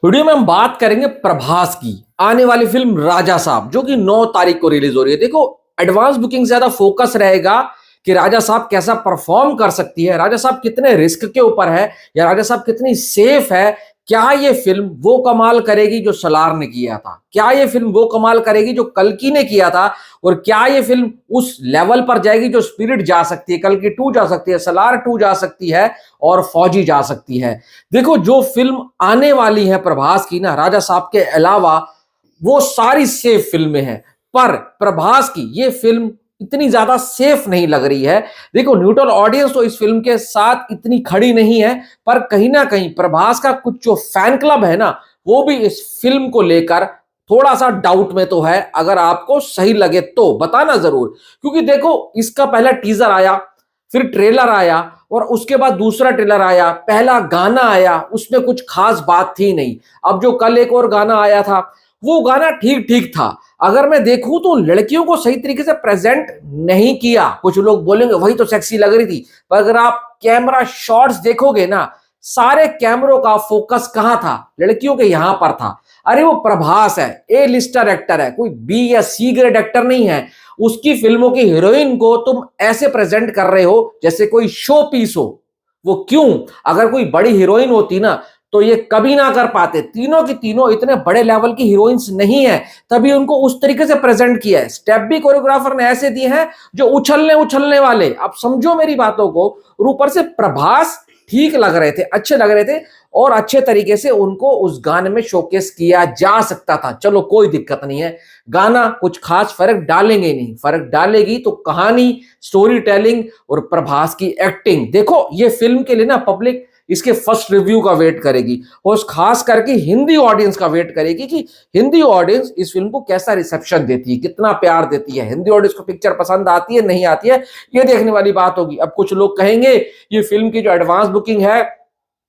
Video में हम बात करेंगे प्रभास की आने वाली फिल्म राजा साहब जो कि 9 तारीख को रिलीज हो रही है। देखो, एडवांस बुकिंग से ज्यादा फोकस रहेगा कि राजा साहब कैसा परफॉर्म कर सकती है, राजा साहब कितने रिस्क के ऊपर है या राजा साहब कितनी सेफ है। क्या ये फिल्म वो कमाल करेगी जो सलार ने किया था? क्या ये फिल्म वो कमाल करेगी जो कल्कि ने किया था? और क्या ये फिल्म उस लेवल पर जाएगी जो स्पिरिट जा सकती है, कल्कि 2 जा सकती है, सलार 2 जा सकती है और फौजी जा सकती है? देखो, जो फिल्म आने वाली है प्रभास की ना, राजा साहब के अलावा वो सारी सेफ फिल्में हैं, पर प्रभास की ये फिल्म इतनी ज्यादा सेफ नहीं लग रही है। देखो, न्यूट्रल ऑडियंस तो इस फिल्म के साथ इतनी खड़ी नहीं है, पर कहीं ना कहीं प्रभास का कुछ जो फैन क्लब है ना, वो भी इस फिल्म को लेकर थोड़ा सा डाउट में तो है। अगर आपको सही लगे तो बताना जरूर, क्योंकि देखो, इसका पहला टीजर आया, फिर ट्रेलर आया और उसके बाद दूसरा ट्रेलर आया, पहला गाना आया, उसमें कुछ खास बात थी नहीं। अब जो कल एक और गाना आया था, वो गाना ठीक ठीक था। अगर मैं देखूं तो लड़कियों को सही तरीके से प्रेजेंट नहीं किया। कुछ लोग बोलेंगे वही तो सेक्सी लग रही थी, पर अगर आप कैमरा शॉट्स देखोगे ना, सारे कैमरों का फोकस कहां था? लड़कियों के यहां पर था। अरे वो प्रभास है, ए लिस्टर एक्टर है, कोई बी या सी ग्रेड एक्टर नहीं है। उसकी फिल्मों की हीरोइन को तुम ऐसे प्रेजेंट कर रहे हो जैसे कोई शो पीस हो। वो क्यों? अगर कोई बड़ी हीरोइन होती ना, तो ये कभी ना कर पाते। तीनों की तीनों इतने बड़े लेवल की हीरोइंस नहीं है, तभी उनको उस तरीके से प्रेजेंट किया है। स्टेप भी कोरियोग्राफर ने ऐसे दिए हैं जो उछलने उछलने वाले। अब समझो मेरी बातों को। और ऊपर से प्रभास ठीक लग रहे थे, अच्छे लग रहे थे, और अच्छे तरीके से उनको उस गाने में शोकेस किया जा सकता था। चलो, कोई दिक्कत नहीं है, गाना कुछ खास फर्क डालेंगे नहीं। फर्क डालेगी तो कहानी, स्टोरी टेलिंग और प्रभास की एक्टिंग। देखो, ये फिल्म के लिए ना पब्लिक इसके फर्स्ट रिव्यू का वेट करेगी, और खास करके हिंदी ऑडियंस का वेट करेगी कि हिंदी ऑडियंस इस फिल्म को कैसा रिसेप्शन देती है, कितना प्यार देती है। हिंदी ऑडियंस को पिक्चर पसंद आती है नहीं आती है, ये देखने वाली बात होगी। अब कुछ लोग कहेंगे ये फिल्म की जो एडवांस बुकिंग है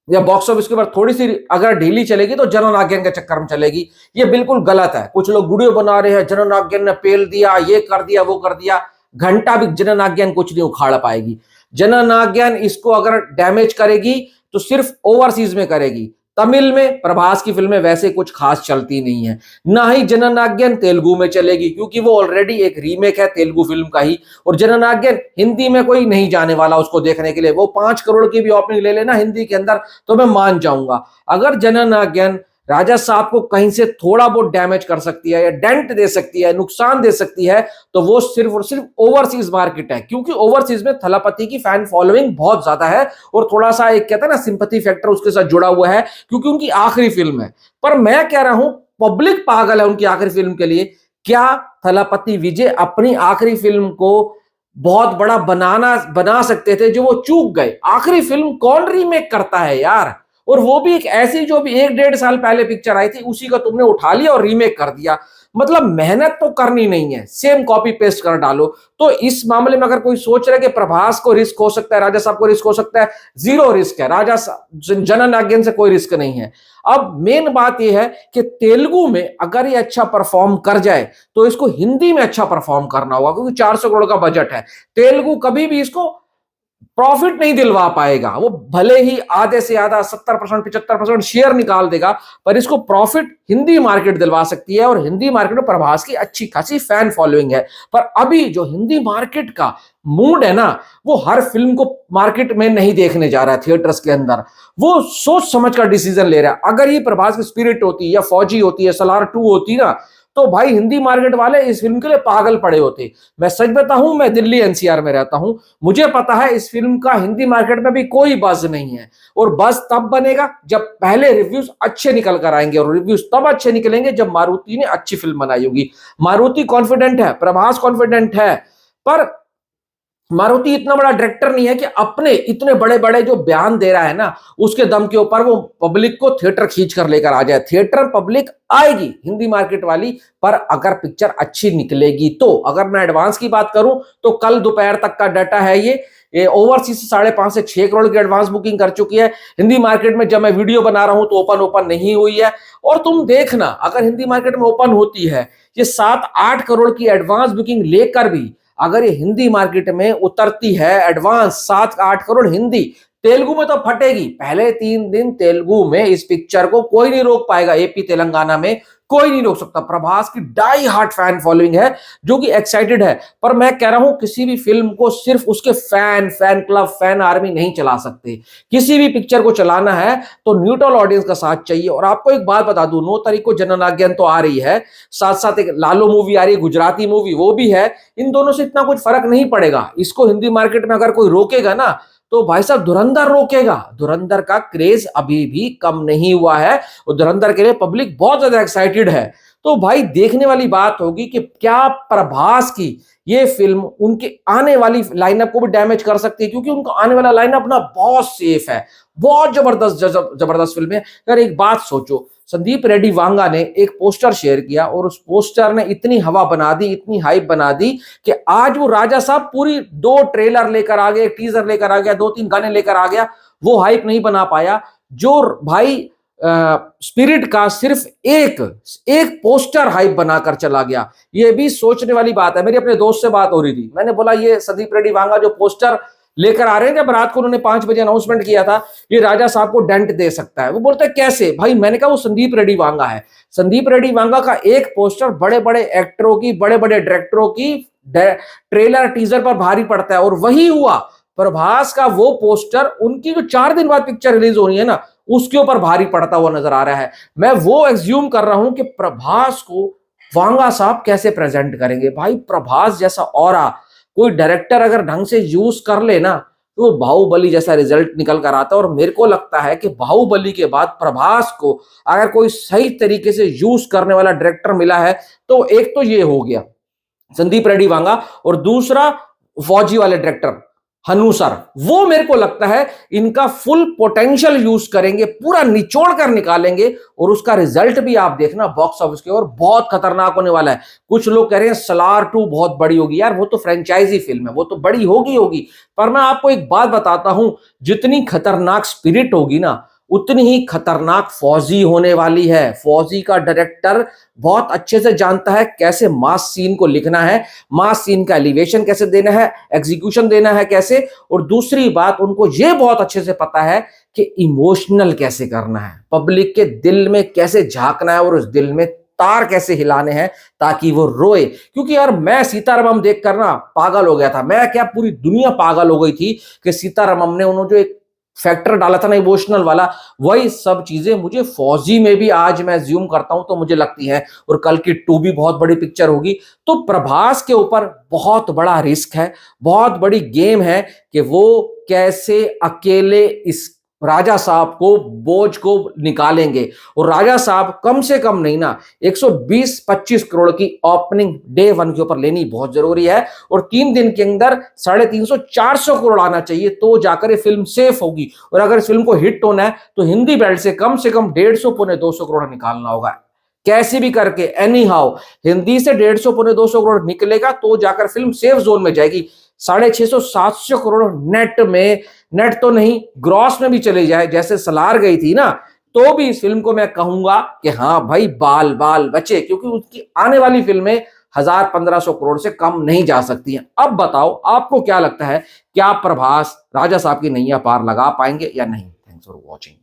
या बॉक्स ऑफिस के ऊपर थोड़ी सी अगर ढीली चलेगी तो जननायक के चक्कर में चलेगी। ये बिल्कुल गलत है। कुछ लोग वीडियो बना रहे हैं, जननायक ने पेल दिया, ये कर दिया, वो कर दिया। घंटा भी जननायक कुछ नहीं उखाड़ पाएगी। जननायक इसको अगर डैमेज करेगी तो सिर्फ ओवरसीज में करेगी। तमिल में प्रभास की फिल्में वैसे कुछ खास चलती नहीं है, ना ही जननायक तेलुगु में चलेगी, क्योंकि वो ऑलरेडी एक रीमेक है तेलुगु फिल्म का ही। और जननायक हिंदी में कोई नहीं जाने वाला उसको देखने के लिए। वो 5 करोड़ की भी ओपनिंग ले लेना हिंदी के अंदर तो मैं मान जाऊंगा। अगर जननायक राजा साहब को कहीं से थोड़ा बहुत डैमेज कर सकती है या डेंट दे सकती है, नुकसान दे सकती है, तो वो सिर्फ और सिर्फ ओवरसीज मार्केट है, क्योंकि ओवरसीज में थलापति की फैन फॉलोइंग बहुत ज्यादा है और थोड़ा सा एक कहता है ना सिंपैथी फैक्टर उसके साथ जुड़ा हुआ है, क्योंकि उनकी आखिरी फिल्म है। पर मैं कह रहा हूं, पब्लिक पागल है उनकी आखिरी फिल्म के लिए। क्या थलापति विजय अपनी आखिरी फिल्म को बहुत बड़ा बना सकते थे जो वो चूक गए? आखिरी फिल्म कौन रीमेक करता है यार? और वो भी एक ऐसी जो भी 1-1.5 साल पहले पिक्चर आई थी, उसी का तुमने उठा लिया और रीमेक कर दिया। मतलब मेहनत तो करनी नहीं है, सेम कॉपी पेस्ट कर डालो। तो इस मामले में अगर कोई सोच रहा है कि प्रभास को रिस्क हो सकता है, राजा साहब को रिस्क हो सकता है, जीरो रिस्क है। राजा जननायक से कोई रिस्क नहीं है। अब मेन बात यह है कि तेलुगु में अगर ये अच्छा परफॉर्म कर जाए तो इसको हिंदी में अच्छा परफॉर्म करना होगा, क्योंकि 400 करोड़ का बजट है। तेलुगु कभी भी इसको प्रॉफिट नहीं दिलवा पाएगा। वो भले ही आधे से आधा 70% 75% शेयर निकाल देगा, पर इसको प्रॉफिट हिंदी मार्केट दिलवा सकती है। और हिंदी मार्केट में प्रभास की अच्छी खासी फैन फॉलोइंग है। पर अभी जो हिंदी मार्केट का मूड है ना, वो हर फिल्म को मार्केट में नहीं देखने जा रहा है थिएटर्स के अंदर। वो सोच समझ कर डिसीजन ले रहा है। अगर ये प्रभास की स्पिरिट होती या फौजी होती है, सलार 2 होती ना, तो भाई हिंदी मार्केट वाले इस फिल्म के लिए पागल पड़े होते। मैं सच बताऊं, मैं दिल्ली एनसीआर में रहता हूं, मुझे पता है इस फिल्म का हिंदी मार्केट में भी कोई बज़ नहीं है। और बज़ तब बनेगा जब पहले रिव्यूज अच्छे निकल कर आएंगे, और रिव्यूज तब अच्छे निकलेंगे जब मारुति ने अच्छी फिल्म बनाई होगी। मारुति कॉन्फिडेंट है, प्रभास कॉन्फिडेंट है, पर मारुति इतना बड़ा डायरेक्टर नहीं है कि अपने इतने बड़े बड़े जो बयान दे रहा है ना, उसके दम के ऊपर वो पब्लिक को थिएटर खींच कर लेकर आ जाए। थिएटर पब्लिक आएगी हिंदी मार्केट वाली, पर अगर पिक्चर अच्छी निकलेगी तो। अगर मैं एडवांस की बात करूं तो कल दोपहर तक का डाटा है, ये ओवरसीज से 5.5 से 6 करोड़ की एडवांस बुकिंग कर चुकी है। हिंदी मार्केट में जब मैं वीडियो बना रहा हूं तो ओपन नहीं हुई है। और तुम देखना, अगर हिंदी मार्केट में ओपन होती है, ये 7-8 करोड़ की एडवांस बुकिंग लेकर भी अगर ये हिंदी मार्केट में उतरती है, एडवांस 7-8 करोड़ हिंदी, तेलुगु में तो फटेगी। पहले 3 दिन तेलुगु में इस पिक्चर को कोई नहीं रोक पाएगा। एपी तेलंगाना में कोई नहीं रोक सकता। प्रभास की डाई हार्ट फैन फॉलोइंग है जो कि एक्साइटेड है। पर मैं कह रहा हूं किसी भी फिल्म को सिर्फ उसके फैन क्लब, फैन आर्मी नहीं चला सकते। किसी भी पिक्चर को चलाना है तो न्यूट्रल ऑडियंस का साथ चाहिए। और आपको एक बात बता दूं, 9 तारीख को जननायक तो आ रही है, साथ साथ एक लालो मूवी आ रही है, गुजराती मूवी वो भी है। इन दोनों से इतना कुछ फर्क नहीं पड़ेगा। इसको हिंदी मार्केट में अगर कोई रोकेगा ना तो भाई साहब धुरंधर रोकेगा। धुरंधर का क्रेज अभी भी कम नहीं हुआ है और धुरंधर के लिए पब्लिक बहुत ज्यादा एक्साइटेड है। तो भाई देखने वाली बात होगी कि क्या प्रभास की ये फिल्म उनके आने वाली लाइनअप को भी डैमेज कर सकती है, क्योंकि उनका आने वाला लाइनअप ना बहुत सेफ है, बहुत जबरदस्त जबरदस्त फिल्म है। यार एक बात सोचो, संदीप रेड्डी वांगा ने एक पोस्टर शेयर किया और उस पोस्टर ने इतनी हवा बना दी, इतनी हाइप बना दी कि आज वो राजा साहब पूरी 2 ट्रेलर लेकर आ गए, टीजर लेकर आ गया, 2-3 गाने लेकर आ गया, वो हाइप नहीं बना पाया जो भाई स्पिरिट का सिर्फ एक पोस्टर हाइप बनाकर चला गया। ये भी सोचने वाली बात है। मेरी अपने दोस्त से बात हो रही थी, मैंने बोला ये संदीप रेड्डी वांगा जो पोस्टर लेकर आ रहे हैं, जब रात को उन्होंने 5 बजे अनाउंसमेंट किया था, ये राजा साहब को डेंट दे सकता है। वो बोलते हैं कैसे भाई? मैंने कहा वो संदीप रेड्डी वांगा है। संदीप रेड्डी वांगा का एक पोस्टर बड़े बड़े एक्टरों की, बड़े बड़े डायरेक्टरों की ट्रेलर टीजर पर भारी पड़ता है, और वही हुआ। प्रभास का वो पोस्टर उनकी जो 4 दिन बाद पिक्चर रिलीज हो रही है ना, उसके ऊपर भारी पड़ता हुआ नजर आ रहा है। मैं वो एज्यूम कर रहा हूं कि प्रभास को वांगा साहब कैसे प्रेजेंट करेंगे। भाई प्रभास जैसा ऑरा कोई डायरेक्टर अगर ढंग से यूज कर ले ना, तो वो बाहुबली जैसा रिजल्ट निकल कर आता है। और मेरे को लगता है कि बाहुबली के बाद प्रभास को अगर कोई सही तरीके से यूज करने वाला डायरेक्टर मिला है तो एक तो ये हो गया संदीप रेड्डी वांगा, और दूसरा फौजी वाले डायरेक्टर हनु सर। वो मेरे को लगता है इनका फुल पोटेंशियल यूज करेंगे, पूरा निचोड़ कर निकालेंगे, और उसका रिजल्ट भी आप देखना बॉक्स ऑफिस के और बहुत खतरनाक होने वाला है। कुछ लोग कह रहे हैं सलार 2 बहुत बड़ी होगी। यार वो तो फ्रेंचाइजी फिल्म है, वो तो बड़ी होगी। पर मैं आपको एक बात बताता हूं, जितनी खतरनाक स्पिरिट होगी ना, उतनी ही खतरनाक फौजी होने वाली है। फौजी का डायरेक्टर बहुत अच्छे से जानता है कैसे मास सीन को लिखना है, मास सीन का एलिवेशन कैसे देना है, एग्जीक्यूशन देना है कैसे, और दूसरी बात उनको यह बहुत अच्छे से पता है कि इमोशनल कैसे करना है, पब्लिक के दिल में कैसे झांकना है, और उस दिल में तार कैसे हिलाने हैं ताकि वो रोए। क्योंकि यार मैं सीतारामम देखकर ना पागल हो गया था। मैं क्या, पूरी दुनिया पागल हो गई थी कि सीतारामम ने उन्होंने जो एक फैक्टर डाला था ना इमोशनल वाला, वही सब चीजें मुझे फौजी में भी आज मैं ज्यूम करता हूं तो मुझे लगती है। और कल की 2 भी बहुत बड़ी पिक्चर होगी। तो प्रभास के ऊपर बहुत बड़ा रिस्क है, बहुत बड़ी गेम है कि वो कैसे अकेले इस राजा साहब को बोझ को निकालेंगे। और राजा साहब कम से कम नहीं ना 120-25 करोड़ की ओपनिंग डे 1 के ऊपर लेनी बहुत जरूरी है, और 3 दिन के अंदर 350-400 करोड़ आना चाहिए, तो जाकर ये फिल्म सेफ होगी। और अगर इस फिल्म को हिट होना है तो हिंदी बेल्ट से कम 150-200 करोड़ निकालना होगा, कैसे भी करके, एनी हाउ। हिंदी से 150-200 करोड़ निकलेगा तो जाकर फिल्म सेफ जोन में जाएगी। 650-700 करोड़ नेट में, नेट तो नहीं ग्रॉस में भी चले जाए जैसे सलार गई थी ना, तो भी इस फिल्म को मैं कहूंगा कि हाँ भाई बाल बाल बचे, क्योंकि उसकी आने वाली फिल्में 1000-1500 करोड़ से कम नहीं जा सकती हैं। अब बताओ आपको क्या लगता है, क्या प्रभास राजा साहब की नैया पार लगा पाएंगे या नहीं? Thanks for watching.